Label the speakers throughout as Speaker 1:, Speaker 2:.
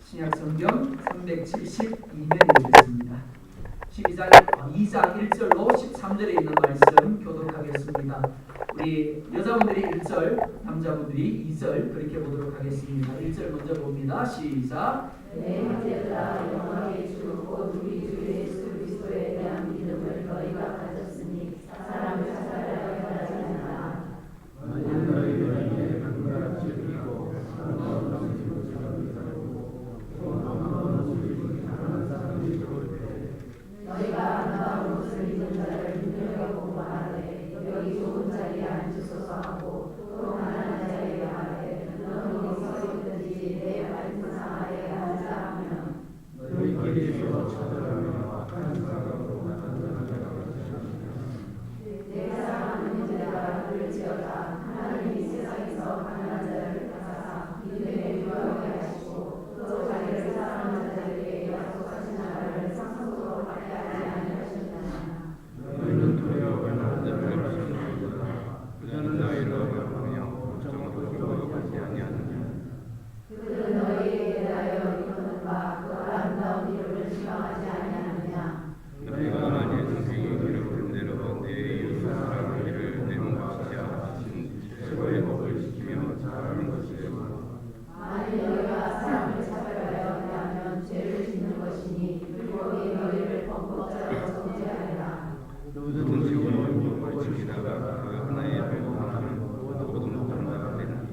Speaker 1: 신약성경 372면이 되겠습니다. 2장 1절로 13절에 있는 말씀 교독하겠습니다. 우리 여자분들이 1절, 남자분들이 2절 그렇게 보도록 하겠습니다. 1절 먼저 봅니다. 시작.
Speaker 2: 내 형제들아, 영광의 주 곧 우리 주 예수 그리스도에 대한 믿음을 너희가 가졌으니 사람을 찾아내려 하지 않아. 너희가 아름다운 옷을 입은 자를 눈여겨보고 말하되 여기 좋은 자리에 앉으소서 하고 또 가난한 자에게 말하되 너는 어디서 있든지 내 발등상 아래에 앉아 하면
Speaker 3: 너희끼리서 찾아가며 한 사람으로
Speaker 2: 내 사랑하는 형제들아 들을지어다. 하나님이 세상에서 가난한 자를 찾아사 믿음에 유하게 하시고 또 자기를 사랑하는 자들에게 약속하신 나라를 상속으로 받게 하지 아니하셨느냐.
Speaker 3: 너희는 도리어 가난한 자를 없으니까 그들은 너희를 어려하며 정욕으로 받지 아니하느냐.
Speaker 2: 그들은 너희에게 대하여 이루는 바 그 아름다운 이름을 지망하지 아니하느냐.
Speaker 3: 너희가 만일 선생이 기록된 대로 내 이웃 사랑하기를 내 몸과 하신 최고의 법을 지키며 잘하는 것이지만
Speaker 2: 만일 너희가 사람을 차별하여 대하면 죄를 짓는 것이니 율법이 너희를 범법자로 정죄하리라.
Speaker 3: 누구든지 율법을 지키다가 그 하나의 법을 하면 모든 법을 나가 되나니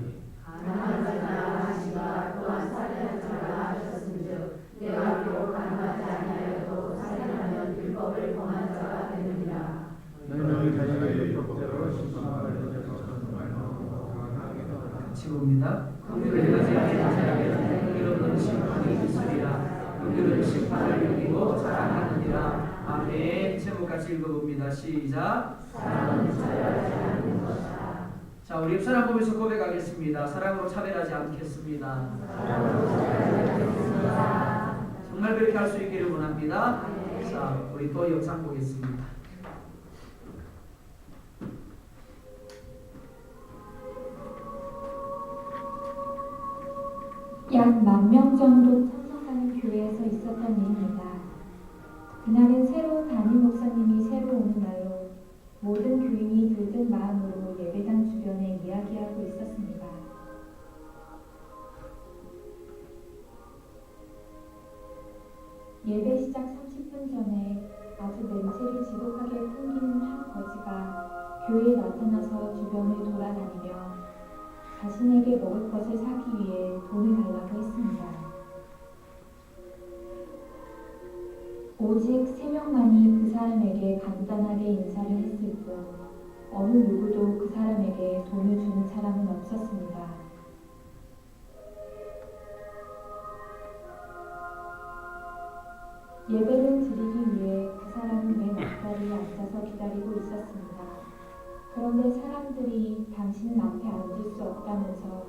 Speaker 2: 가난한 자가 하시가 또한 살인한 자가 하셨은즉 내가 비록 가난하지 아니하여도 살인하면 율법을 범한 자가 되느니라.
Speaker 3: 너희는 자신의 율법대로 신방을
Speaker 1: 같이 봅니다. 그들을 가지게 자에게 이런 심판이 있으리라. 그들은 심판을 이기고 자랑하느니라. 아멘. 제목 같이 읽어봅니다. 시작.
Speaker 2: 사랑은 차별하지 않는 것이다.
Speaker 1: 자, 우리 옆사람 보면서 고백하겠습니다. 사랑으로 차별하지 않겠습니다. 정말 그렇게 할 수 있기를 원합니다. 자, 우리 또 영상 보겠습니다.
Speaker 4: 약 10,000명 정도 참석하는 교회에서 있었던 일입니다. 그날은 새로 담임 목사님이 새로 오는 날로 모든 교인이 들뜬 마음으로 예배당 주변에 이야기하고 있었습니다. 예배 시작 30분 전에 아주 냄새를 지독하게 풍기는 한 거지가 교회에 나타나서 주변을 돌아다니며 자신에게 먹을 것을 사기 위해 돈을 달라고 했습니다. 오직 3명만이 그 사람에게 간단하게 인사를 했을 뿐 어느 누구도 그 사람에게 돈을 주는 사람은 없었습니다. 예배를 드리기 위해 그 사람은 맨 앞자리에 앉아서 기다리고 있었습니다. 그런데 사람들이 당신은 앞에 앉을 수 없다면서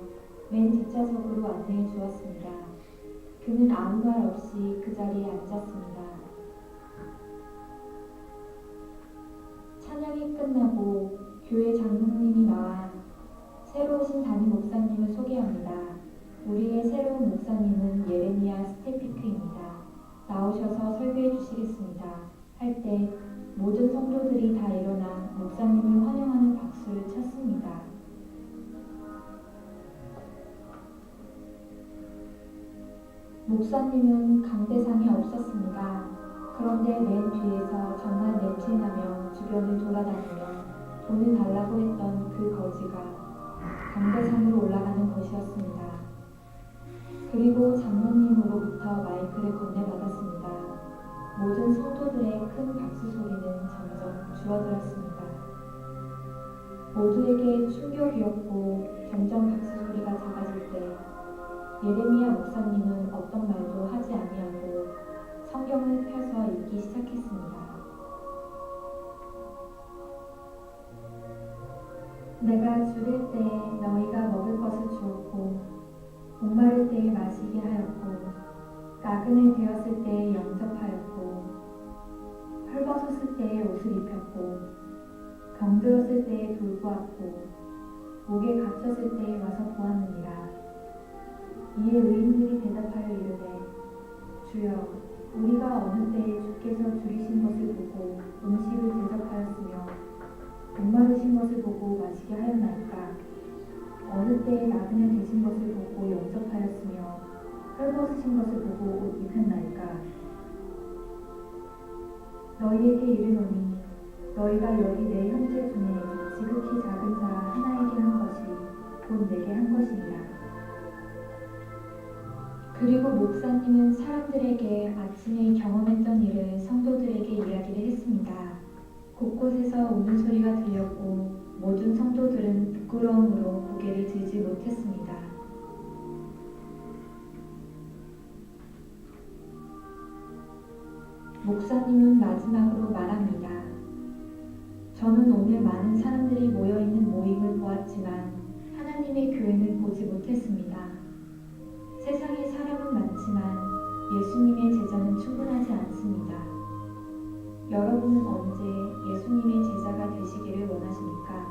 Speaker 4: 맨 뒷좌석으로 안내해 주었습니다. 그는 아무 말 없이 그 자리에 앉았습니다. 찬양이 끝나고 교회 장로님이 나와 새로 오신 담임 목사님을 소개합니다. 우리의 새로운 목사님은 예레미야 스테피크입니다. 나오셔서 설교해 주시겠습니다. 할 때 모든 성도들이 다 일어나 목사님을 환영하는 박수를 쳤습니다. 목사님은 강대상이 없었습니다. 그런데 맨 뒤에서 정말 냄새나며 주변을 돌아다니며 돈을 달라고 했던 그 거지가 강대상으로 올라가는 것이었습니다. 그리고 장로님으로부터 마이크를 건네받았습니다. 모든 성도들의 큰 박수 소리는 점점 줄어들었습니다. 모두에게 충격이었고 점점 박수 소리가 작아질 때 예레미야 목사님은 어떤 말도 하지 아니하고 성경을 펴서 읽기 시작했습니다. 내가 죽을 때 너희가 먹을 것을 주었고 목마를 때에 마시게 하였고 나그네 되었을 때에 영접하였고 헐벗었을 때에 옷을 입혔고 병들었을 때에 돌보았고 목에 갇혔을 때에 와서 보았느니라. 이에 의인들이 대답하여 이르되 주여 우리가 어느 때에 주께서 줄이신 것을 보고 음식을 대접하였으며 목마르신 것을 보고 마시게 하였나이까? 어느 때에 나그네 되신 것을 보고 영접하였으며 헐벗으신 것을 보고 옷 입혔나이까? 너희에게 이르노니 너희가 여기 내 형제 중에 지극히 작은 자 하나에게 한 것이 곧 내게 한 것이니라. 그리고 목사님은 사람들에게 아침에 경험했던 일을 성도들에게 이야기를 했습니다. 곳곳에서 우는 소리가 들렸고 모든 성도들은 부끄러움으로 고개를 들지 못했습니다. 목사님은 마지막으로 말합니다. 저는 오늘 많은 사람들이 모여있는 모임을 보았지만 하나님의 교회는 보지 못했습니다. 세상에 사람은 많지만 예수님의 제자는 충분하지 않습니다. 여러분은 언제 예수님의 제자가 되시기를 원하십니까?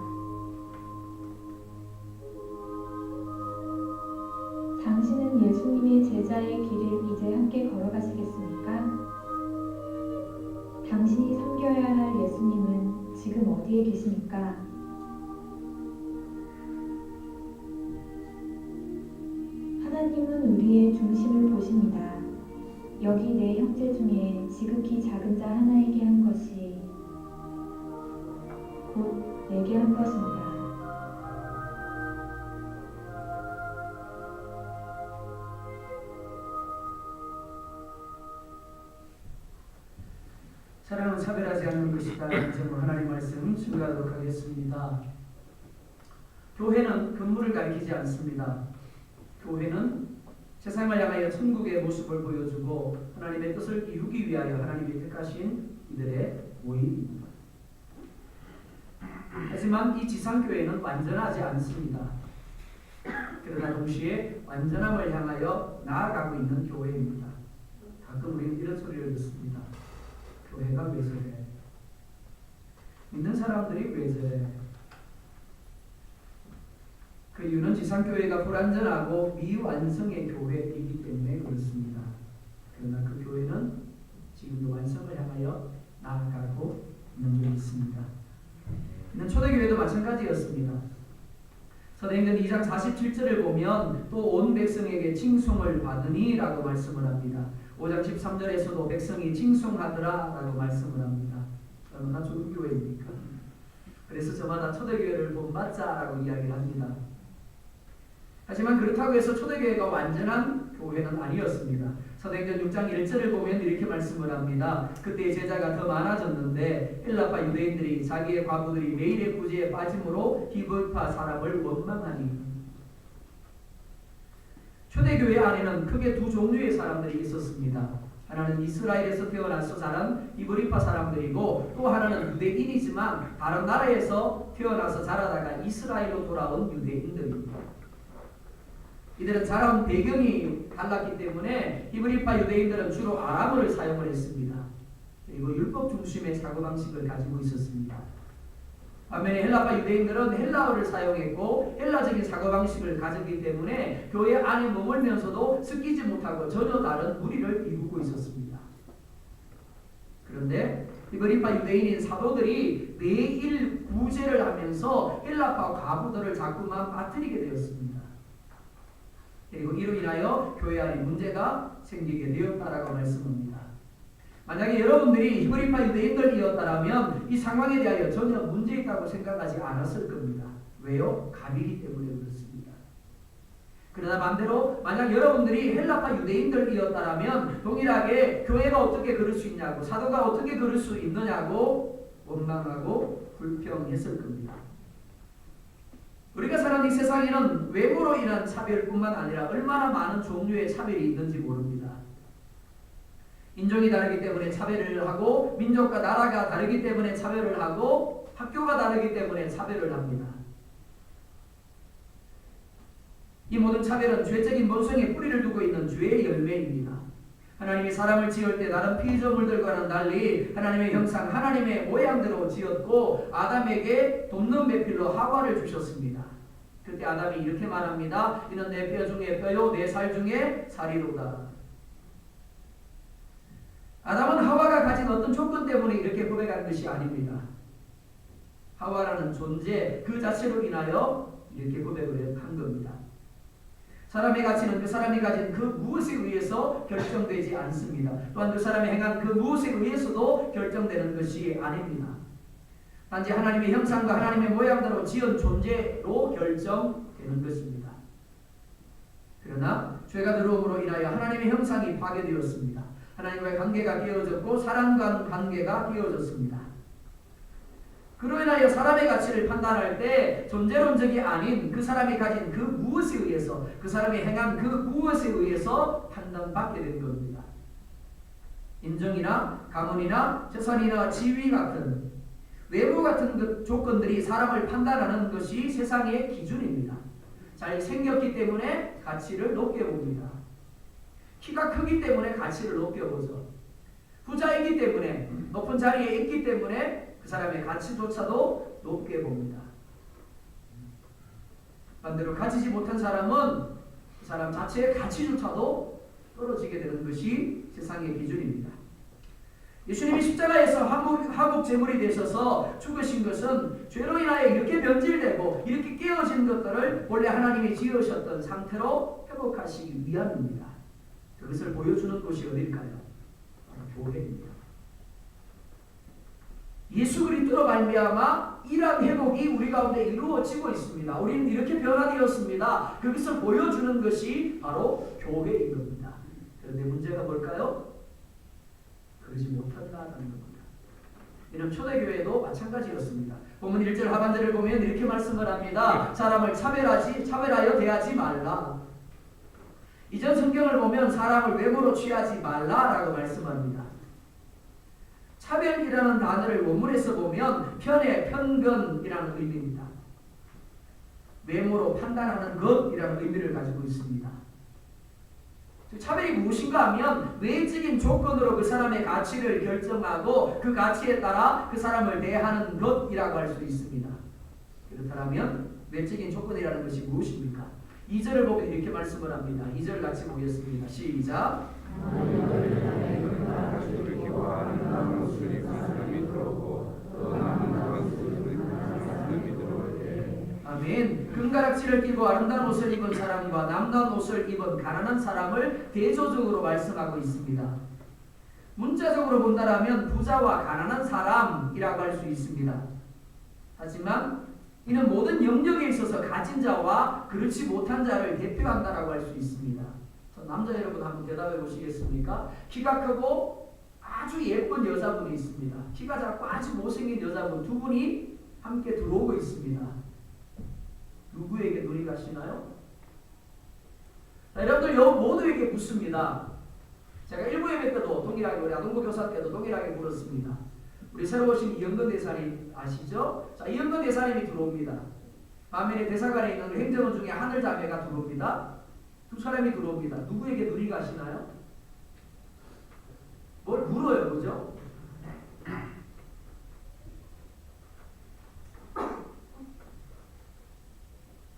Speaker 4: 당신은 예수님의 제자의 길을 이제 함께 걸어가시겠습니까? 당신이 섬겨야 할 예수님은 지금 어디에 계십니까? 하나님은 우리의 중심을 보십니다. 여기 내 형제 중에 지극히 작은 자 하나에게 한 것이 곧 내게 한 것입니다.
Speaker 1: 사랑은 차별하지 않는 것이다라는 제목 하나님 말씀 증거하도록 하겠습니다. 교회는 건물을 가리키지 않습니다. 교회는 세상을 향하여 천국의 모습을 보여주고 하나님의 뜻을 이루기 위하여 하나님이 택하신 이들의 모임입니다. 하지만 이 지상교회는 완전하지 않습니다. 그러나 동시에 완전함을 향하여 나아가고 있는 교회입니다. 가끔 우리는 이런 소리를 듣습니다. 교회가 왜 저래? 믿는 사람들이 왜 저래? 그 이유는 지상교회가 불완전하고 미완성의 교회이기 때문에 그렇습니다. 그러나 그 교회는 지금도 완성을 향하여 나아가고 있는 게 있습니다. 이는 초대교회도 마찬가지였습니다. 사도행전 2장 47절을 보면 또 온 백성에게 칭송을 받으니 라고 말씀을 합니다. 5장 13절에서도 백성이 칭송하더라 라고 말씀을 합니다. 얼마나 좋은 교회입니까? 그래서 저마다 초대교회를 본받자 라고 이야기를 합니다. 하지만 그렇다고 해서 초대교회가 완전한 교회는 아니었습니다. 사도행전 6장 1절을 보면 이렇게 말씀을 합니다. 그때 제자가 더 많아졌는데 헬라파 유대인들이 자기의 과부들이 매일의 구제에 빠짐으로 히브리파 사람을 원망하니. 초대교회 안에는 크게 두 종류의 사람들이 있었습니다. 하나는 이스라엘에서 태어나서 자란 히브리파 사람들이고 또 하나는 유대인이지만 다른 나라에서 태어나서 자라다가 이스라엘로 돌아온 유대인들입니다. 이들은 자라온 배경이 달랐기 때문에 히브리파 유대인들은 주로 아람어를 사용을 했습니다. 그리고 율법 중심의 사고방식을 가지고 있었습니다. 반면에 헬라파 유대인들은 헬라어를 사용했고 헬라적인 사고방식을 가졌기 때문에 교회 안에 머물면서도 섞이지 못하고 전혀 다른 무리를 이루고 있었습니다. 그런데 히브리파 유대인인 사도들이 매일 구제를 하면서 헬라파 과부들을 자꾸만 빠뜨리게 되었습니다. 그리고 이로 인하여 교회 안에 문제가 생기게 되었다라고 말씀합니다. 만약에 여러분들이 히브리파 유대인들이었다면 이 상황에 대하여 전혀 문제 있다고 생각하지 않았을 겁니다. 왜요? 갑이기 때문에 그렇습니다. 그러나 반대로 만약 여러분들이 헬라파 유대인들이었다면 동일하게 교회가 어떻게 그럴 수 있냐고, 사도가 어떻게 그럴 수 있느냐고 원망하고 불평했을 겁니다. 우리가 사는 이 세상에는 외모로 인한 차별뿐만 아니라 얼마나 많은 종류의 차별이 있는지 모릅니다. 인종이 다르기 때문에 차별을 하고 민족과 나라가 다르기 때문에 차별을 하고 학교가 다르기 때문에 차별을 합니다. 이 모든 차별은 죄적인 본성에 뿌리를 두고 있는 죄의 열매입니다. 하나님이 사람을 지을 때 다른 피조물들과는 달리 하나님의 형상, 하나님의 모양대로 지었고 아담에게 돕는 배필로 하와를 주셨습니다. 그때 아담이 이렇게 말합니다. 이는 내 뼈 중에 뼈요 내 살 중에 살이로다. 아담은 하와가 가진 어떤 조건 때문에 이렇게 고백한 것이 아닙니다. 하와라는 존재 그 자체로 인하여 이렇게 고백을 한 겁니다. 사람의 가치는 그 사람이 가진 그 무엇에 의해서 결정되지 않습니다. 또한 그 사람이 행한 그 무엇에 의해서도 결정되는 것이 아닙니다. 단지 하나님의 형상과 하나님의 모양대로 지은 존재로 결정되는 것입니다. 그러나 죄가 들어옴으로 인하여 하나님의 형상이 파괴되었습니다. 하나님과의 관계가 깨어졌고 사람과의 관계가 깨어졌습니다. 그로 인하여 사람의 가치를 판단할 때 존재론적이 아닌 그 사람이 가진 그 무엇에 의해서, 그 사람이 행한 그 무엇에 의해서 판단받게 된 겁니다. 인정이나 가문이나 재산이나 지위 같은 외부 같은 그 조건들이 사람을 판단하는 것이 세상의 기준입니다. 잘 생겼기 때문에 가치를 높게 봅니다. 키가 크기 때문에 가치를 높게 보죠. 부자이기 때문에, 높은 자리에 있기 때문에 그 사람의 가치조차도 높게 봅니다. 반대로 가지지 못한 사람은 그 사람 자체의 가치조차도 떨어지게 되는 것이 세상의 기준입니다. 예수님이 십자가에서 화목 제물이 되셔서 죽으신 것은 죄로 인하여 이렇게 변질되고 이렇게 깨어진 것들을 원래 하나님이 지으셨던 상태로 회복하시기 위함입니다. 그것을 보여주는 곳이 어딜까요? 교회입니다. 예수 그리스도로 말미암아 이러한 회복이 우리 가운데 이루어지고 있습니다. 우리는 이렇게 변화되었습니다. 그것을 보여주는 것이 바로 교회인 겁니다. 그런데 문제가 뭘까요? 그러지 못한다는 겁니다. 이런 초대교회도 마찬가지였습니다. 본문 1절 하반절을 보면 이렇게 말씀을 합니다. 사람을 차별하여 대하지 말라. 이전 성경을 보면 사람을 외모로 취하지 말라라고 말씀합니다. 차별이라는 단어를 원문에서 보면 편애, 편견이라는 의미입니다. 외모로 판단하는 것이라는 의미를 가지고 있습니다. 차별이 무엇인가 하면 외적인 조건으로 그 사람의 가치를 결정하고 그 가치에 따라 그 사람을 대하는 것이라고 할 수 있습니다. 그렇다면 외적인 조건이라는 것이 무엇입니까? 2절을 보면 이렇게 말씀을 합니다. 2절 같이 보겠습니다. 시작. 아멘. 금가락지를 끼고 아름다운 옷을 입은 사람과 남다운 옷을 입은 가난한 사람을 대조적으로 말씀하고 있습니다. 문자적으로 본다라면 부자와 가난한 사람이라고 할 수 있습니다. 하지만 이는 모든 영역에 있어서 가진 자와 그렇지 못한 자를 대표한다라고 할 수 있습니다. 남자 여러분 한번 대답해 보시겠습니까? 키가 크고 아주 예쁜 여자분이 있습니다. 키가 작고 아주 못생긴 여자분 두 분이 함께 들어오고 있습니다. 누구에게 눈이 가시나요? 자, 여러분들 모두에게 묻습니다. 제가 1부 예배 때도 동일하게, 우리 아동부 교사 때도 동일하게 물었습니다. 우리 새로 오신 이영건 대사님 아시죠? 자, 이영건 대사님이 들어옵니다. 반면에 대사관에 있는 행정원 중에 하늘 자매가 들어옵니다. 두 사람이 들어옵니다. 누구에게 눈이 가시나요? 뭘 물어요, 그죠?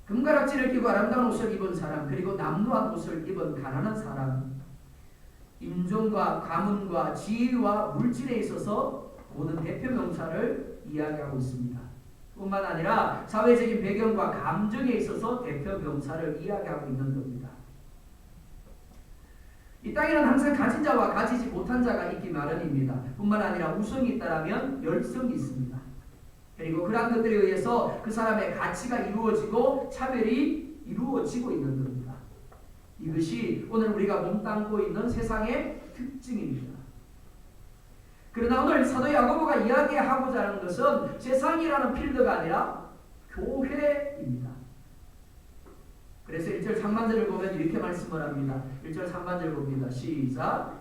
Speaker 1: 금가락지를 끼고 아름다운 옷을 입은 사람, 그리고 남루한 옷을 입은 가난한 사람, 인종과 가문과 지위와 물질에 있어서 모든 대표 명사를 이야기하고 있습니다. 뿐만 아니라 사회적인 배경과 감정에 있어서 대표 명사를 이야기하고 있는 겁니다. 이 땅에는 항상 가진 자와 가지지 못한 자가 있기 마련입니다. 뿐만 아니라 우성이 있다라면 열성이 있습니다. 그리고 그러한 것들에 의해서 그 사람의 가치가 이루어지고 차별이 이루어지고 있는 겁니다. 이것이 오늘 우리가 몸담고 있는 세상의 특징입니다. 그러나 오늘 사도 야고보가 이야기하고자 하는 것은 세상이라는 필드가 아니라 교회입니다. 그래서 1절 상반절을 보면 이렇게 말씀을 합니다. 1절 상반절 봅니다. 시작.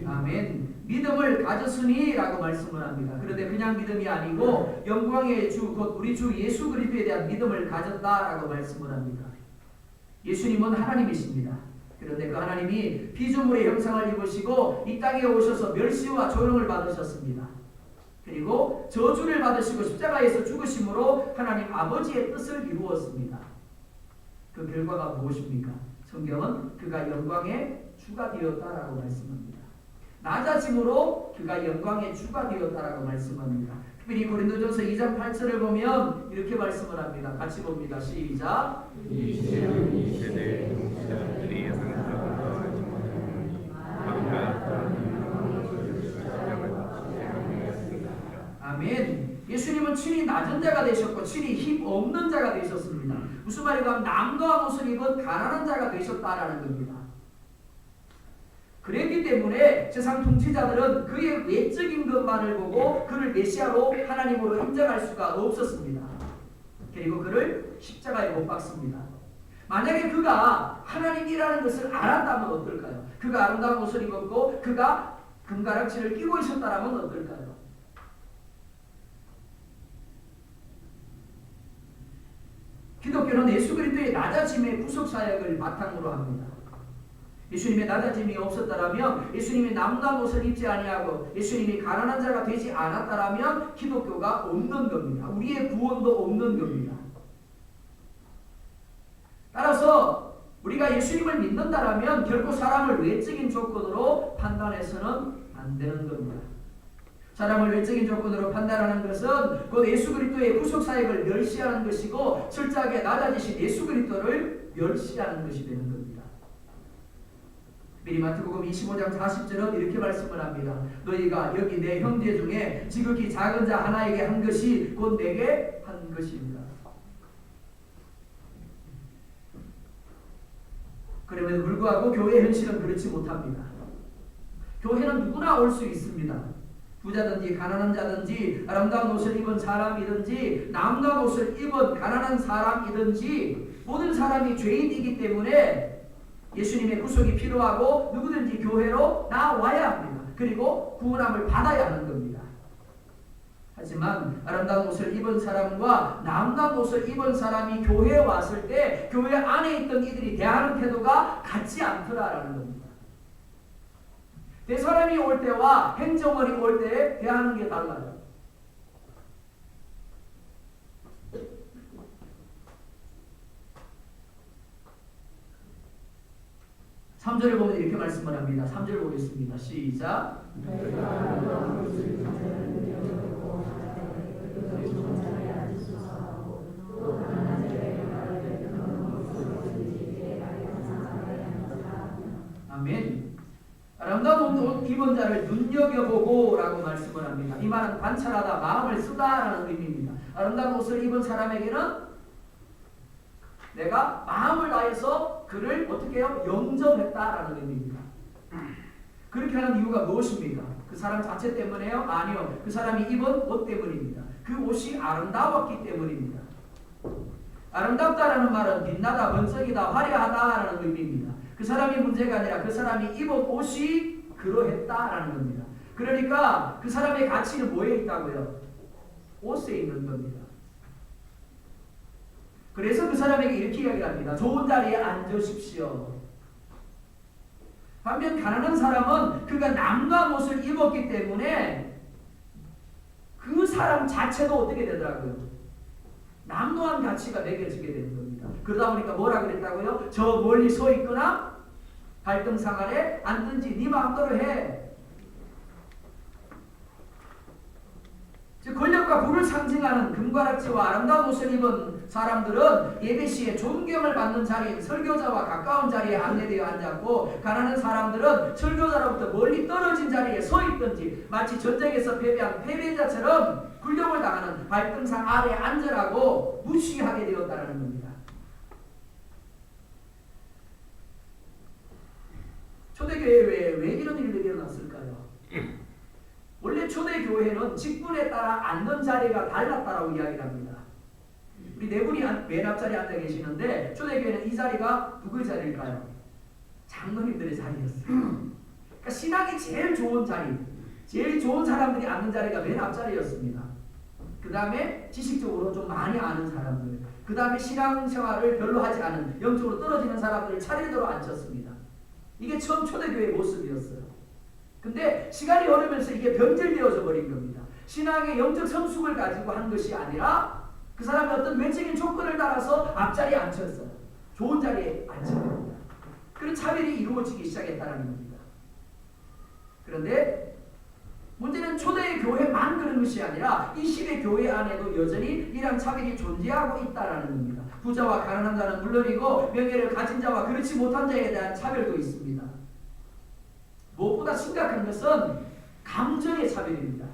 Speaker 1: 아멘. 믿음을 가졌으니 라고 말씀을 합니다. 그런데 그냥 믿음이 아니고 영광의 주 곧 우리 주 예수 그리스도에 대한 믿음을 가졌다라고 말씀을 합니다. 예수님은 하나님이십니다. 그런데 그 하나님이 피조물의 형상을 입으시고 이 땅에 오셔서 멸시와 조롱을 받으셨습니다. 그리고 저주를 받으시고 십자가에서 죽으심으로 하나님 아버지의 뜻을 이루었습니다. 그 결과가 무엇입니까? 성경은 그가 영광의 주가 되었다라고 말씀합니다. 낮아짐으로 그가 영광의 주가 되었다라고 말씀합니다. 특별히 고린도전서 2장 8절을 보면 이렇게 말씀을 합니다. 같이 봅니다. 시작.
Speaker 3: 이 시대는 이 세대의 통치자들이 항상
Speaker 1: 아멘. 예수님은 친히 낮은 자가 되셨고 친히 힘 없는 자가 되셨습니다. 무슨 말인가 하면 남도한 옷을 입은 가난한 자가 되셨다라는 겁니다. 그랬기 때문에 세상 통치자들은 그의 외적인 것만을 보고 그를 메시아로 하나님으로 인정할 수가 없었습니다. 그리고 그를 십자가에 못 박습니다. 만약에 그가 하나님이라는 것을 알았다면 어떨까요? 그가 아름다운 옷을 입었고 그가 금가락지를 끼고 있었다면 어떨까요? 기독교는 예수 그리스도의 낮아짐의 구속 사역을 바탕으로 합니다. 예수님의 낮아짐이 없었다라면, 예수님이 남다운 옷을 입지 아니하고 예수님이 가난한 자가 되지 않았다라면 기독교가 없는 겁니다. 우리의 구원도 없는 겁니다. 따라서 우리가 예수님을 믿는다라면 결코 사람을 외적인 조건으로 판단해서는 안 되는 겁니다. 사람을 외적인 조건으로 판단하는 것은 곧 예수 그리스도의 구속 사역을 멸시하는 것이고 철저하게 낮아지신 예수 그리스도를 멸시하는 것이 되는 겁니다. 미리 마태복음 25장 40절은 이렇게 말씀을 합니다. 너희가 여기 내 형제 중에 지극히 작은 자 하나에게 한 것이 곧 내게 한 것입니다. 그럼에도 불구하고 교회 현실은 그렇지 못합니다. 교회는 누구나 올 수 있습니다. 부자든지 가난한 자든지 아름다운 옷을 입은 사람이든지 남다운 옷을 입은 가난한 사람이든지 모든 사람이 죄인이기 때문에 예수님의 구속이 필요하고 누구든지 교회로 나와야 합니다. 그리고 구원함을 받아야 하는 겁니다. 하지만 아름다운 옷을 입은 사람과 남다운 옷을 입은 사람이 교회에 왔을 때 교회 안에 있던 이들이 대하는 태도가 같지 않더라라는 겁니다. 대사람이 올 때와 행정원이 올 때 대하는 게 달라요. (3절을) 보면 이렇게 말씀을 합니다. 3절 보겠습니다. 시작. 아멘. 아름다운 옷 입은 자를 눈여겨보고 라고 말씀을 합니다. 이 말은 관찰하다, 마음을 쓰다 라는 의미입니다. 아름다운 옷을 입은 사람에게는 내가 마음을 다해서 그를 어떻게 해요? 영접했다라는 의미입니다. 그렇게 하는 이유가 무엇입니까? 그 사람 자체 때문에요? 아니요. 그 사람이 입은 옷 때문입니다. 그 옷이 아름다웠기 때문입니다. 아름답다라는 말은 빛나다, 번쩍이다, 화려하다라는 의미입니다. 그 사람이 문제가 아니라 그 사람이 입은 옷이 그러했다라는 겁니다. 그러니까 그 사람의 가치는 뭐에 있다고요? 옷에 있는 겁니다. 그래서 그 사람에게 이렇게 이야기합니다. 좋은 자리에 앉으십시오. 반면 가난한 사람은 그가 남과 옷을 입었기 때문에 그 사람 자체도 어떻게 되더라고요? 남노한 가치가 매겨지게 되는 겁니다. 그러다 보니까 뭐라 그랬다고요? 저 멀리 서 있거나 발등상 아래 앉든지 네 마음대로 해. 즉 권력과 부를 상징하는 금가락지와 아름다운 옷을 입은 사람들은 예배시에 존경을 받는 자리인 설교자와 가까운 자리에 안내되어 앉았고, 가난한 사람들은 설교자로부터 멀리 떨어진 자리에 서 있든지 마치 전쟁에서 패배한 패배자처럼 굴욕을 당하는 발등상 아래에 앉으라고 무시하게 되었다는 겁니다. 초대교회에 왜 이런 일들이 일어났을까요? 원래 초대교회는 직분에 따라 앉는 자리가 달랐다라고 이야기를 합니다. 우리 네 분이 맨 앞자리에 앉아 계시는데 초대교회는 이 자리가 누구의 자리일까요? 장로님들의 자리였어요. 그러니까 신앙이 제일 좋은 자리, 제일 좋은 사람들이 앉는 자리가 맨 앞자리였습니다. 그 다음에 지식적으로 좀 많이 아는 사람들, 그 다음에 신앙생활을 별로 하지 않은 영적으로 떨어지는 사람들을 차례대로 앉혔습니다. 이게 처음 초대교회의 모습이었어요. 근데 시간이 흐르면서 이게 변질되어져 버린 겁니다. 신앙의 영적 성숙을 가지고 한 것이 아니라 그 사람이 어떤 외적인 조건을 따라서 앞자리에 앉혔어요. 좋은 자리에 앉혔습니다. 그런 차별이 이루어지기 시작했다는 겁니다. 그런데 문제는 초대의 교회만 그런 것이 아니라 이 시대 교회 안에도 여전히 이러한 차별이 존재하고 있다는 겁니다. 부자와 가난한 자는 물론이고 명예를 가진 자와 그렇지 못한 자에 대한 차별도 있습니다. 무엇보다 심각한 것은 감정의 차별입니다.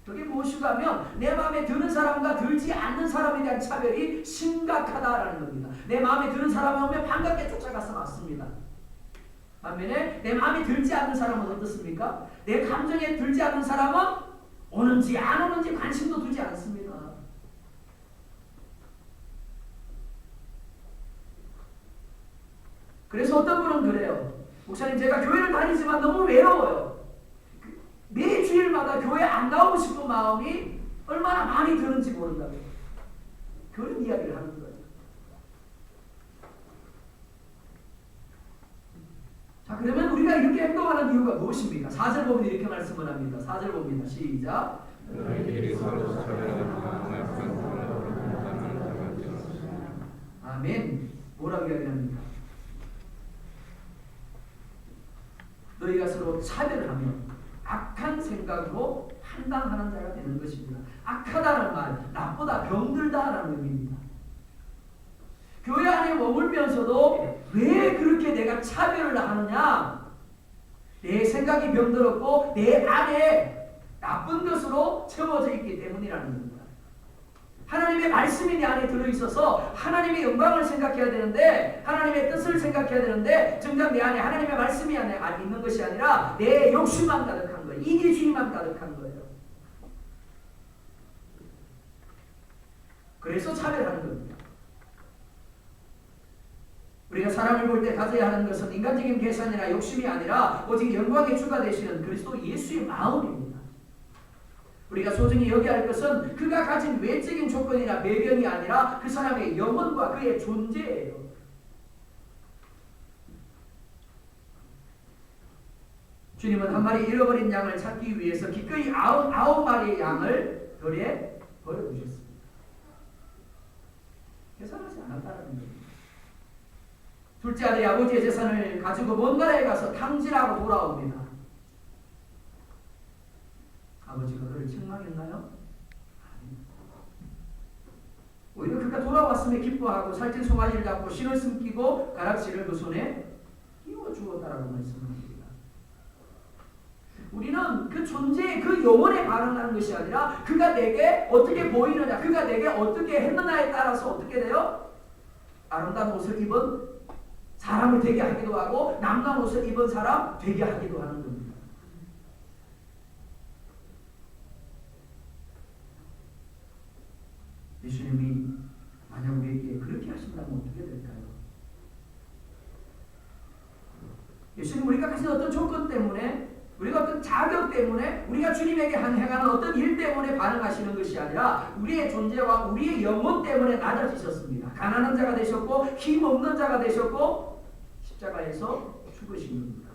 Speaker 1: 그게 무엇인가 하면 내 마음에 드는 사람과 들지 않는 사람에 대한 차별이 심각하다라는 겁니다. 내 마음에 드는 사람이 오면 반갑게 쫓아가서 맞습니다. 반면에 내 마음에 들지 않는 사람은 어떻습니까? 내 감정에 들지 않는 사람은 오는지 안 오는지 관심도 두지 않습니다. 그래서 어떤 분은 그래요. 목사님, 제가 교회를 다니지만 너무 외로워요. 매 주일마다 교회 안 나오고 싶은 마음이 얼마나 많이 드는지 모른다고요. 그런 이야기를 하는 거예요. 자, 그러면 우리가 이렇게 행동하는 이유가 무엇입니까? 4절 보면 이렇게 말씀을 합니다. 4절 봅니다. 시작.
Speaker 3: 너희들이 서로 차별하거나
Speaker 1: 아멘. 뭐라고 이야기합니까? 너희가 서로 차별하면 악한 생각으로 판단하는 자가 되는 것입니다. 악하다는 말, 나쁘다, 병들다라는 의미입니다. 교회 안에 머물면서도 왜 그렇게 내가 차별을 하느냐? 내 생각이 병들었고 내 안에 나쁜 것으로 채워져 있기 때문이라는 겁니다. 하나님의 말씀이 내 안에 들어있어서 하나님의 영광을 생각해야 되는데, 하나님의 뜻을 생각해야 되는데, 정작 내 안에 하나님의 말씀이 안에 있는 것이 아니라 내 욕심만 가득한 거예요. 이기주의만 가득한 거예요. 그래서 차별하는 겁니다. 우리가 사람을 볼 때 가져야 하는 것은 인간적인 계산이나 욕심이 아니라 오직 영광의 주가 되시는 그리스도 예수의 마음입니다. 우리가 소중히 여겨야 할 것은 그가 가진 외적인 조건이나 배경이 아니라 그 사람의 영혼과 그의 존재예요. 주님은 한 마리 잃어버린 양을 찾기 위해서 기꺼이 99마리의 양을 들에 버려두셨습니다. 계산하지 않았다는 겁니다. 둘째 아들이 아버지의 재산을 가지고 먼 나라에 가서 탕진하고 돌아옵니다. 아버지가 그를 책망했나요? 아닙니다. 오히려 그가 돌아왔음에 기뻐하고 살찐 송아지를 잡고 신을 숨기고 가락지를 그 손에 끼워 주었다라고 말씀합니다. 우리는 그 존재의 그 영혼에 반응하는 것이 아니라 그가 내게 어떻게 보이느냐, 그가 내게 어떻게 했느냐에 따라서 어떻게 돼요? 아름다운 옷을 입은 사람을 되게 하기도 하고 남다운 옷을 입은 사람 되게 하기도 하는 겁니다. 예수님이 만약 우리에게 그렇게 하신다면 어떻게 될까요? 예수님 우리가 가진 어떤 조건 때문에, 우리가 어떤 자격 때문에, 우리가 주님에게 행하는 어떤 일 때문에 반응하시는 것이 아니라 우리의 존재와 우리의 영혼 때문에 낮아지셨습니다. 가난한 자가 되셨고 힘없는 자가 되셨고 십자가에서 죽으신 겁니다.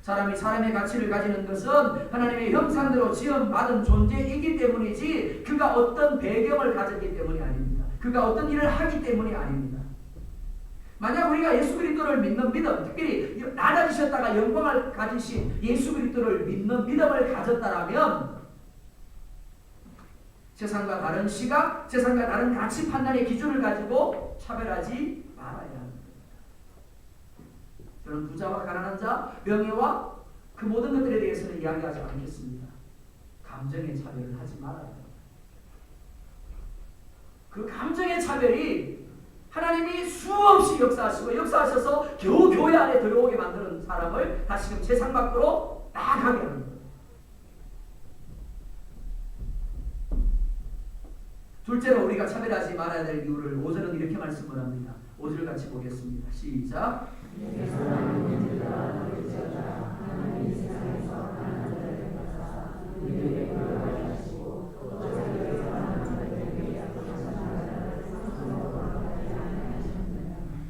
Speaker 1: 사람이 사람의 가치를 가지는 것은 하나님의 형상대로 지음받은 존재이기 때문이지 그가 어떤 배경을 가졌기 때문이 아닙니다. 그가 어떤 일을 하기 때문이 아닙니다. 만약 우리가 예수 그리스도를 믿는 믿음, 특별히 낮아지셨다가 영광을 가지신 예수 그리스도를 믿는 믿음을 가졌다라면 세상과 다른 시각, 세상과 다른 가치 판단의 기준을 가지고 차별하지 말아야 합니다. 저는 부자와 가난한 자, 명예와 그 모든 것들에 대해서는 이야기하지 않겠습니다. 감정의 차별을 하지 말아야 합니다. 그 감정의 차별이 하나님이 수없이 역사하셔서 겨우 교회 안에 들어오게 만드는 사람을 다시금 세상 밖으로 나가게 하는 거예요. 둘째로 우리가 차별하지 말아야 될 이유를 5절은 이렇게 말씀을 합니다. 5절 같이 보겠습니다. 시작.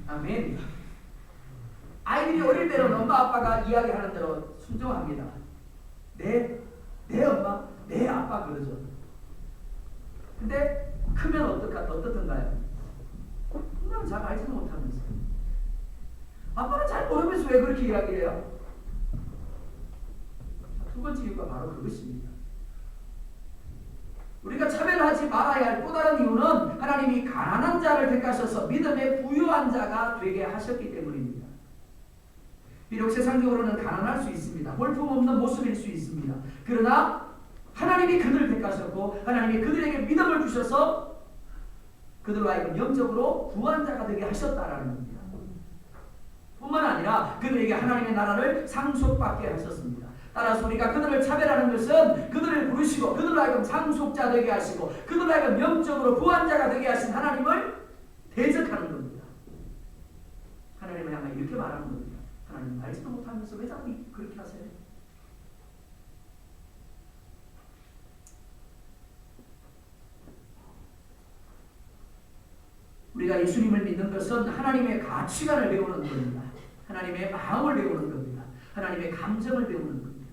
Speaker 1: 아멘. 아이들이 어릴 때는 엄마 아빠가 이야기하는 대로 순종합니다. 네, 내 엄마, 내 아빠 그러죠. 근데 크면 어떻던가요? 엄마는 잘 알지도 못하면서, 아빠는 잘 모르면서 왜 그렇게 이야기를 해요? 두 번째 이유가 바로 그것입니다. 우리가 차별하지 말아야 할 또 다른 이유는 하나님이 가난한 자를 택하셔서 믿음의 부유한 자가 되게 하셨기 때문입니다. 비록 세상적으로는 가난할 수 있습니다. 볼품없는 모습일 수 있습니다. 그러나 하나님이 그들을 택하셨고 하나님이 그들에게 믿음을 주셔서 그들로 하여금 영적으로 부한 자가 되게 하셨다라는 겁니다. 뿐만 아니라 그들에게 하나님의 나라를 상속받게 하셨습니다. 따라서 우리가 그들을 차별하는 것은 그들을 부르시고 그들로 하여금 상속자 되게 하시고 그들로 하여금 영적으로 부한 자가 되게 하신 하나님을 대적하는 겁니다. 하나님을 향해 이렇게 말하는 겁니다. 하나님 알지도 못하면서 왜 자꾸 그렇게 하세요? 우리가 예수님을 믿는 것은 하나님의 가치관을 배우는 겁니다. 하나님의 마음을 배우는 겁니다. 하나님의 감정을 배우는 겁니다.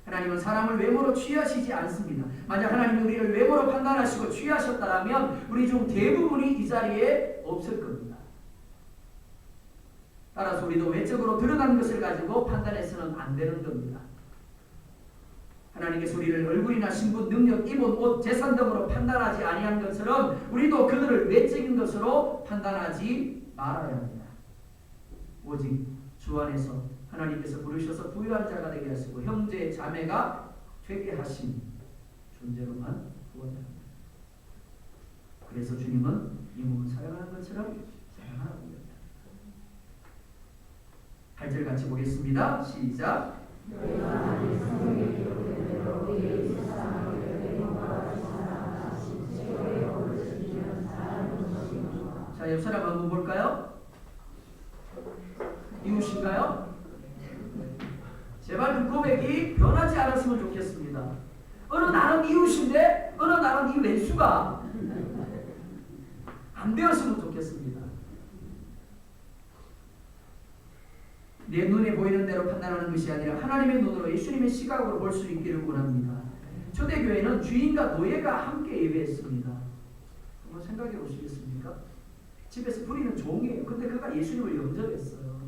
Speaker 1: 하나님은 사람을 외모로 취하시지 않습니다. 만약 하나님이 우리를 외모로 판단하시고 취하셨다면 우리 중 대부분이 이 자리에 없을 겁니다. 따라서 우리도 외적으로 드러난 것을 가지고 판단해서는 안 되는 겁니다. 하나님께서 우리를 얼굴이나 신분, 능력, 입은 옷, 재산 등으로 판단하지 아니한 것처럼 우리도 그들을 외적인 것으로 판단하지 말아야 합니다. 오직 주 안에서 하나님께서 부르셔서 부유한 자가 되게 하시고 형제, 자매가 되게 하신 존재로만 구원합니다. 그래서 주님은 이 몸을 사랑하는 것처럼 사랑하라고 합니다. 8절 같이 보겠습니다. 시작. 자, 옆 사람 한번 볼까요? 이웃인가요? 제발 그 고백이 변하지 않았으면 좋겠습니다. 어느 날은 이웃인데 어느 날은 이 왼수가 안 되었으면 좋겠습니다. 내 눈에 보이는 대로 판단하는 것이 아니라 하나님의 눈으로 예수님의 시각으로 볼 수 있기를 원합니다. 초대교회는 주인과 노예가 함께 예배했습니다. 한번 생각해 보시겠습니까? 집에서 부리는 종이에요. 근데 그가 예수님을 영접했어요.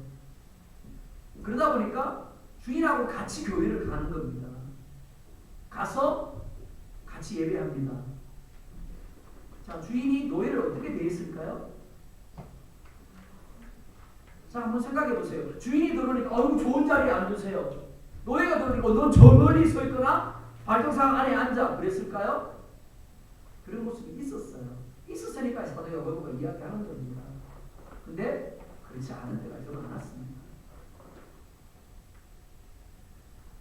Speaker 1: 그러다 보니까 주인하고 같이 교회를 가는 겁니다. 가서 같이 예배합니다. 자, 주인이 노예를 어떻게 대했을까요? 자, 한번 생각해 보세요. 주인이 들어오니까 좋은 자리에 앉으세요. 노예가 들어오니까 넌 저 멀리 서 있거나 발등상 안에 앉아 그랬을까요? 그런 모습이 있었어요. 있었으니까 사도 야고보가 이야기하는 겁니다. 근데 그렇지 않은 데가 좀 많았습니다.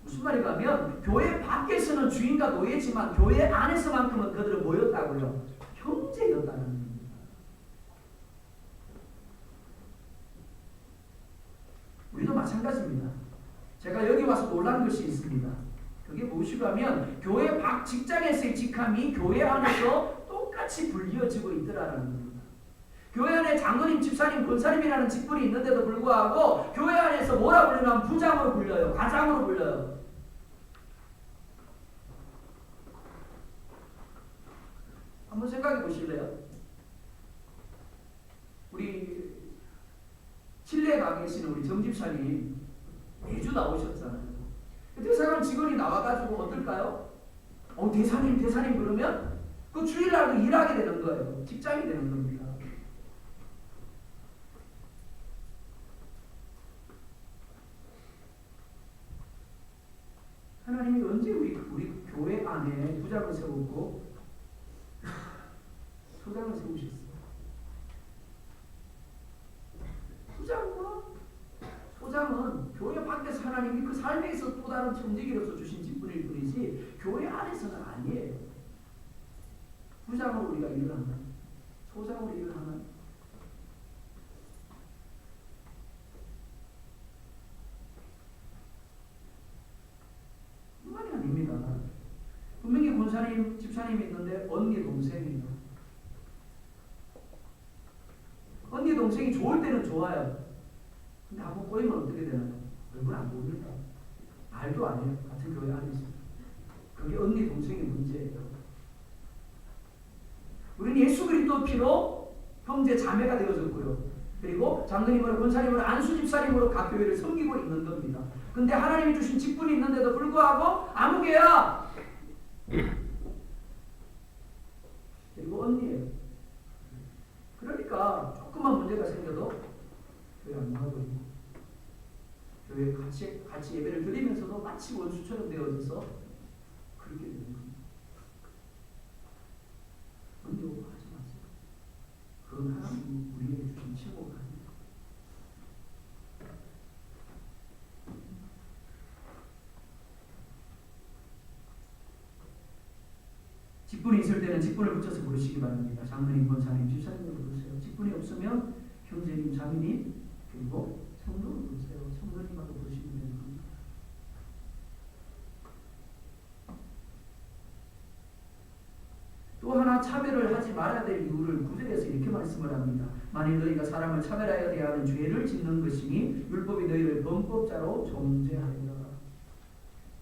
Speaker 1: 무슨 말인가 하면 교회 밖에서는 주인과 노예지만 교회 안에서만큼은 그들은 뭐였다고요? 형제였다는 겁니다. 우리도 마찬가지입니다. 제가 여기 와서 놀란 것이 있습니다. 그게 무엇이냐면 교회 밖 직장에서의 직함이 교회 안에서 똑같이 불리어지고 있더라는 겁니다. 교회 안에 장로님, 집사님, 권사님이라는 직분이 있는데도 불구하고 교회 안에서 뭐라 불리면 부장으로 불려요. 과장으로 불려요. 한번 생각해 보실래요? 우리 칠레에 가 계시는 우리 정집사님 매주 나오셨잖아요. 대사관 직원이 나와가지고 어떨까요? 대사님 그러면 그 주일날도 일하게 되는 거예요. 직장이 되는 겁니다. 하나님이 언제 우리 교회 안에 부장을 세우고 소장을 세우셨어요? 소장은 교회 밖에서 하나님이 그 삶에서 또 다른 청지기로서 주신 직분일 뿐이지 교회 안에서는 아니에요. 부장으로 우리가 일을 하나? 소장으로 일을 하나? 그만이 아닙니다. 분명히 권사님, 집사님이 있는데 언니 동생이에요. 언니 동생이 좋을 때는 좋아요. 근데 한번 꼬이면 어떻게 되나요? 얼굴 안 보입니다. 말도 안 해요. 같은 교회 안에 있습니다. 그게 언니 동생의 문제예요. 우리는 예수 그리스도 피로 형제 자매가 되어졌고요. 그리고 장로님으로 권사님으로 안수집사님으로 각 교회를 섬기고 있는 겁니다. 근데 하나님이 주신 직분이 있는데도 불구하고 아무개야. 그리고 언니예요. 그러니까 조금만 문제가 생겨도 교회 안 나가고 교회 같이 예배를 드리면서도 마치 원수처럼 되어져서 그렇게 되는 겁니다. 언니 오버하지 마세요. 그건 하나님이 우리에게 주신 최고가 아닙니다. 직분이 있을 때는 직분을 붙여서 부르시기 바랍니다. 장로님, 권사님, 집사님을 부르세요. 직분이 없으면 형제님, 자매님, 그리고 성도를 부르세요. 성도님하고 부르시면 되는 겁니다. 또 하나 차별을 하지 말아야 될 이유를 9절에서 이렇게 말씀을 합니다. 만일 너희가 사람을 차별하여 대하는 죄를 짓는 것이니 율법이 너희를 범법자로 정죄하리라.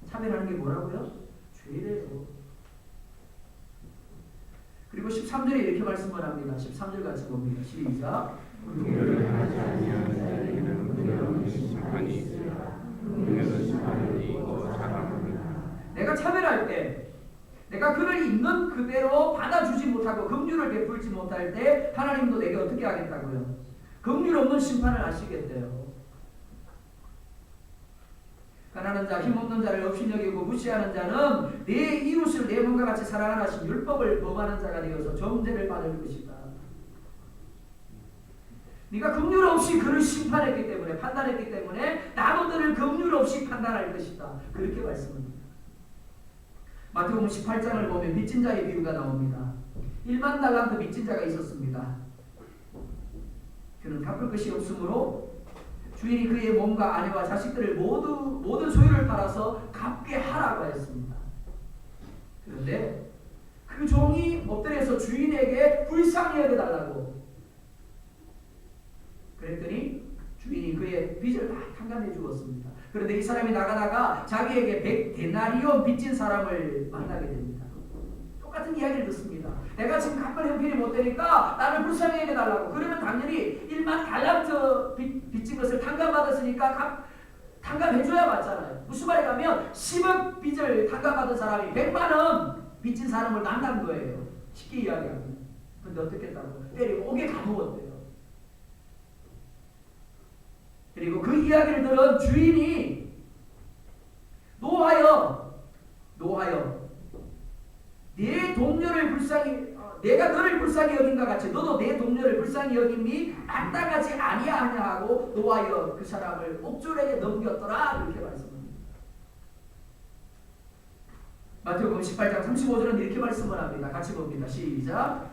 Speaker 1: 차별하는 게 뭐라고요? 죄래요. 그리고 13절에 이렇게 말씀을 합니다. 13절 같이 봅니다. 시작.
Speaker 3: 분별을 하지 아니하는 자에게는 분명히 심판이 있으리라. 분명은 심판이 이고 자랑합니다.
Speaker 1: 내가 차별할 때, 내가 그를 있는 그대로 받아주지 못하고 긍휼을 베풀지 못할 때 하나님도 내게 어떻게 하겠다고요? 긍휼 없는 심판을 하시겠대요. 가난한 자, 힘없는 자를 업신여기고 무시하는 자는 내 이웃을 내 몸과 같이 사랑하신 율법을 범하는 자가 되어서 정죄를 받을 것이다. 네가 긍휼 없이 그를 심판했기 때문에, 판단했기 때문에 나도 너를 긍휼 없이 판단할 것이다. 그렇게 말씀합니다. 마태복음 18장을 보면 빚진 자의 비유가 나옵니다. 1만 달란트 빚진 자가 있었습니다. 그는 갚을 것이 없으므로 주인이 그의 몸과 아내와 자식들을 모든 소유를 팔아서 갚게 하라고 했습니다. 그런데 그 종이 엎드려서 주인에게 불쌍히 여겨달라고 그랬더니 주인이 그의 빚을 다 탕감해 주었습니다. 그런데 이 사람이 나가다가 자기에게 100데나리온 빚진 사람을 만나게 됩니다. 똑같은 이야기를 듣습니다. 내가 지금 갚을 형편이 못 되니까 나를 불쌍히 여겨달라고. 그러면 당연히 1만 달란트 빚진 것을 탕감받았으니까 탕감해줘야 맞잖아요. 무슨 말이냐면 10억 빚을 탕감받은 사람이 100만 원 빚진 사람을 만난 거예요. 쉽게 이야기하면. 근데 어떻게 했다고? 때리고 옥에 가두었대요. 그리고 그 이야기를 들은 주인이 노하여 내 동료를 내가 너를 불쌍히 여긴과 같이 너도 내 동료를 불쌍히 여김이 마땅하지 아니하냐 하고 노하여 그 사람을 옥졸에게 넘겼더라. 이렇게 말씀합니다. 마태복음 18장 35절은 이렇게 말씀을 합니다. 같이 봅니다. 시작.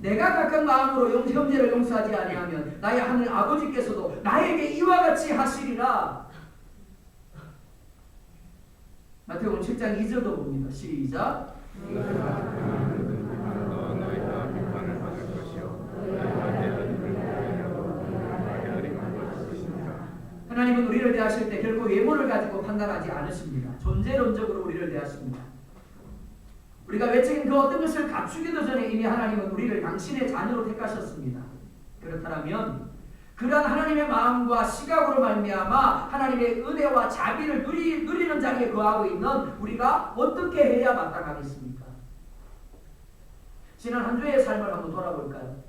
Speaker 1: 내가 각각 마음으로 형제를 용서하지 아니하면 나의 하늘 아버지께서도 나에게 이와 같이 하시리라. 마태복음 7장 2절도 봅니다. 시작. 하나님은 우리를 대하실 때 결코 외모를 가지고 판단하지 않으십니다. 존재론적으로 우리를 대하십니다. 우리가 외적인 그 어떤 것을 갖추기도 전에 이미 하나님은 우리를 당신의 자녀로 택하셨습니다. 그렇다면 그러한 하나님의 마음과 시각으로 말미암아 하나님의 은혜와 자비를 누리는 자리에 거하고 있는 우리가 어떻게 해야 마땅하겠습니까? 지난 한 주의 삶을 한번 돌아볼까요?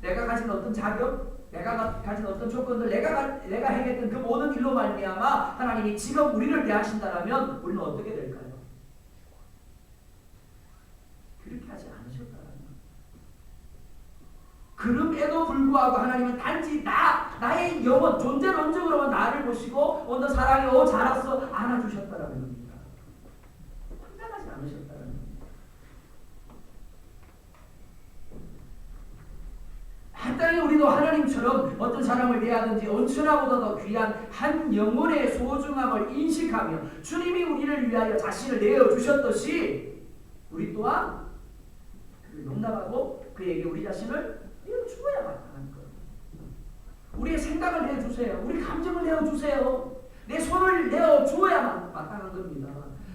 Speaker 1: 내가 가진 어떤 자격, 내가 가진 어떤 조건들, 내가 행했던 그 모든 일로 말미암아 하나님이 지금 우리를 대하신다면 우리는 어떻게 될까요? 그렇게 하지 않으셨다는 그럼에도 불구하고 하나님은 단지 나의 영혼, 존재론적으로만 나를 보시고 너 사랑해, 잘했어 안아주셨다라는 겁니다. 판단하지 않으셨다는 겁니다. 마땅히 우리도 하나님처럼 어떤 사람을 대하든지 온천하보다 더 귀한 한 영혼의 소중함을 인식하며 주님이 우리를 위하여 자신을 내어주셨듯이 우리 또한 그를 용납하고 그에게 우리 자신을 내어주어야 마땅한 거예요. 우리의 생각을 내어주세요. 우리 감정을 내어주세요. 내 손을 내어주어야 마땅한 겁니다.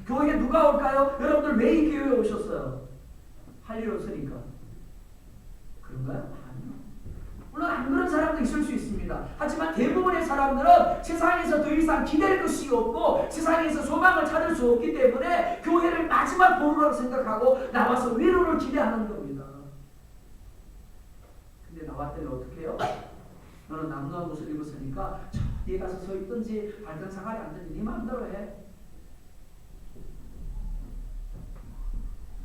Speaker 1: 교회에 누가 올까요? 여러분들 왜 이 교회에 오셨어요? 할 일 없으니까. 그런가요? 아니요. 물론 안 그런 사람도 있을 수 있습니다. 하지만 대부분의 사람들은 세상에서 더 이상 기댈 것이 없고 세상에서 소망을 찾을 수 없기 때문에 교회를 마지막 보루라고 생각하고 나와서 위로를 기대하는 겁니다. 근데 나왔더니 어떻게 해요? 너는 남루한 옷을 입었으니까 저 뒤에 가서 서 있든지 발등 상아리 앉든지 네 마음대로 해.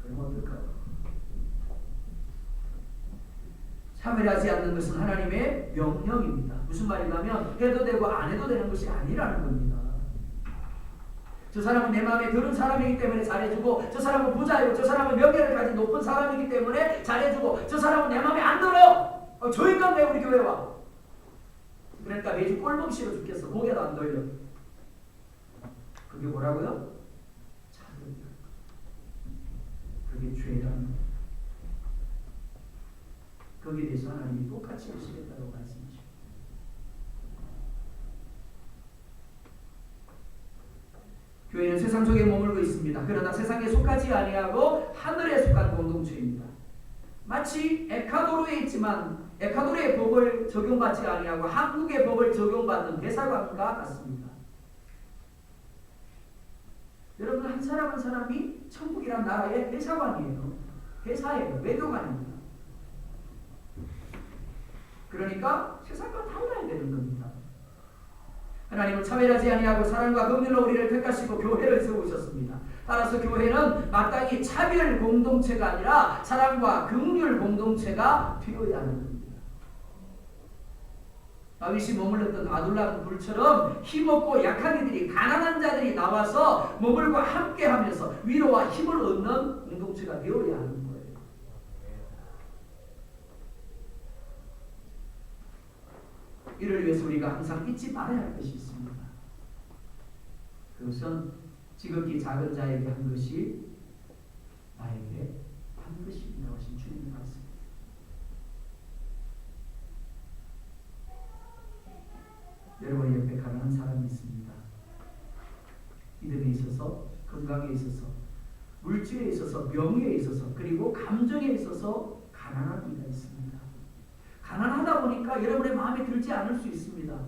Speaker 1: 그럼 어떨까요? 차별하지 않는 것은 하나님의 명령입니다. 무슨 말이냐면 해도 되고 안 해도 되는 것이 아니라는 겁니다. 저 사람은 내 마음에 드는 사람이기 때문에 잘해주고, 저 사람은 부자이고, 저 사람은 명예를 가진 높은 사람이기 때문에 잘해주고, 저 사람은 내 마음에 안 들어. 저 인간 왜 우리 교회 와? 그러니까 매주 꼴보기 싫어 죽겠어. 고개도 안 돌려. 그게 뭐라고요? 차별이야. 그게 죄라는 거예요. 거기에 대해서 하나님이 똑같이 하시겠다고 말씀하십니다. 교회는 세상 속에 머물고 있습니다. 그러나 세상에 속하지 아니하고 하늘에 속한 공동체입니다. 마치 에콰도르에 있지만 에콰도르의 법을 적용받지 아니하고 한국의 법을 적용받는 대사관과 같습니다. 여러분 한 사람 한 사람이 천국이란 나라의 대사관이에요. 대사예요. 외교관입니다. 그러니까 세상과 달라야 되는 겁니다. 하나님은 차별하지 아니하고 사랑과 긍휼로 우리를 택하시고 교회를 세우셨습니다. 따라서 교회는 마땅히 차별 공동체가 아니라 사랑과 긍휼 공동체가 되어야 하는 겁니다. 다윗이 머물렀던 아둘람 굴처럼 힘없고 약한 이들이, 가난한 자들이 나와서 머물고 함께하면서 위로와 힘을 얻는 공동체가 되어야 하는 거예요. 이를 위해서 우리가 항상 잊지 말아야 할 것이 있습니다. 그것은 지극히 작은 자에게 한 것이 나에게 한 것이라고 하신 주님의 말씀입니다. 여러분의 옆에 가난한 사람이 있습니다. 믿음에 있어서, 건강에 있어서, 물질에 있어서, 명예에 있어서, 그리고 감정에 있어서 가난한 이가 있습니다. 가난하다 보니까 여러분의 마음에 들지 않을 수 있습니다.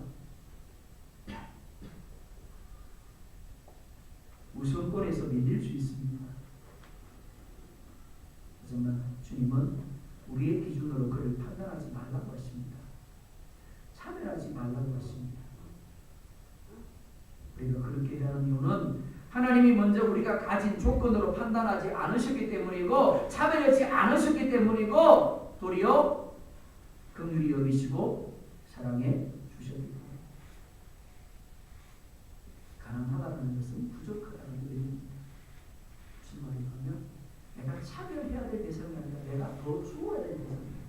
Speaker 1: 우선권에서 밀릴 수 있습니다. 하지만 주님은 우리의 기준으로 그를 판단하지 말라고 하십니다. 차별하지 말라고 하십니다. 우리가 그렇게 하는 이유는 하나님이 먼저 우리가 가진 조건으로 판단하지 않으셨기 때문이고 차별하지 않으셨기 때문이고 도리어 긍휼히 여기시고 사랑해 주셨기 때문에. 가난하다는 것은 부족하다는 의미입니다. 무슨 말이냐면 내가 차별해야 될 대상이 아니라 내가 더 주어야 될 대상입니다.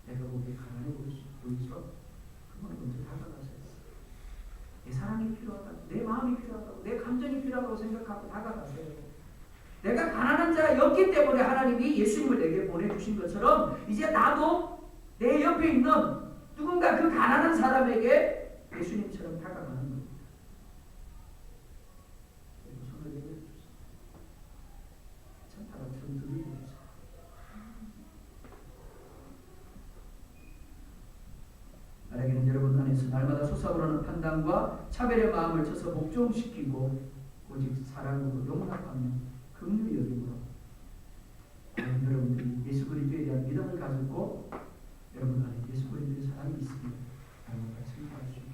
Speaker 1: 내가 보기에 가난해 보이죠? 그만 먼저 다가가셔야 했어요. 내 사랑이 필요하다고, 내 마음이 필요하다고, 내 감정이 필요하다고 생각하고 다가가세요. 내가 가난한 자였기 때문에 하나님이 예수님을 내게 보내주신 것처럼 이제 나도 내 옆에 있는 누군가 그 가난한 사람에게 예수님처럼 다가가는 겁니다. 그리고 손을 내밀어주세요. 찬타가처럼 들이대주세요. 만약에는 여러분 안에서 날마다 솟아오르는 판단과 차별의 마음을 쳐서 복종시키고 오직 사랑으로 용납하며 긍휼히 여김으로 여러분들이 예수 그리스도에 대한 믿음을 가지고 여러분 안에 예수 그리스도의 사랑이 있으면 여러분과 승리하십시오.